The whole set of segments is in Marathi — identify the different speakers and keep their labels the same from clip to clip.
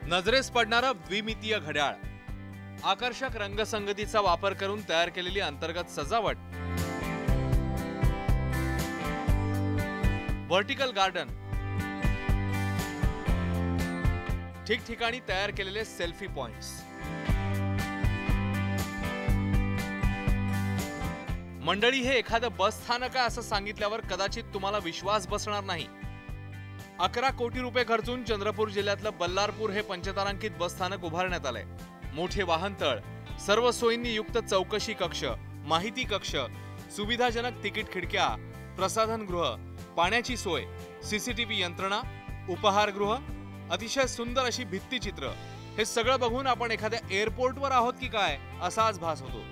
Speaker 1: नजरेस पडणारा द्विमितीय घड्याळ, आकर्षक रंगसंगतीचा वापर करून तयार केलेली अंतर्गत सजावट, व्हर्टिकल गार्डन, ठिकठिकाणी तयार केलेले सेल्फी पॉइंट्स। मंडळी, हे एखादं बस स्थानक आहे असं सांगितल्यावर कदाचित तुम्हाला विश्वास बसणार नाही। 11 कोटी रुपये खर्चून चंद्रपूर जिल्ह्यातलं बल्लारपूर हे पंचतारांकित बस स्थानक उभारण्यात आलंय। मोठे वाहनतळ, सर्व सोयींनी युक्त चौकशी कक्ष, माहिती कक्ष, सुविधाजनक तिकीट खिडक्या, प्रसाधनगृह, पाण्याची सोय, सीसीटीव्ही यंत्रणा, उपहारगृह, अतिशय सुंदर अशी भित्तिचित्र, हे सगळं बघून आपण एखाद्या एअरपोर्टवर आहोत की काय असा आज भास होतो।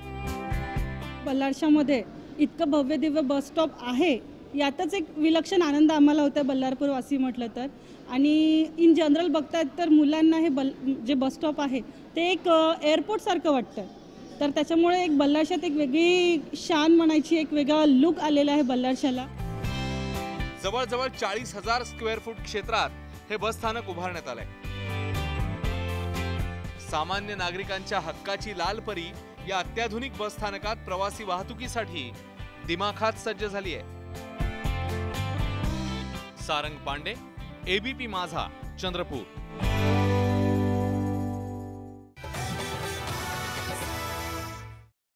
Speaker 2: बल्लारशामध्ये इतकं भव्य दिव्य बस स्टॉप आहे यातच एक विलक्षण आनंद आम्हाला होता बल्लारपूर वासी म्हटलं तर। आणि इन जनरल बघतायत तर मुलांना हे जे बस स्टॉप आहे ते एक एअरपोर्ट सारखं वाटतं, तर त्याच्यामुळे एक बल्लारशात एक वेगळी शान म्हणायची, एक वेगळा लुक आलेला आहे बल्लारशाला।
Speaker 1: जवळजवळ 40,000 स्क्वेअर फूट क्षेत्रात हे बस स्थानक उभारण्यात आलंय। सामान्य नागरिकांच्या हक्काची लाल परी या अत्याधुनिक बस स्थानकात प्रवासी वाहतुकीसाठी दिमाखात सज्ज झाली आहे। सारंग पांडे, एबीपी माझा, चंद्रपूर।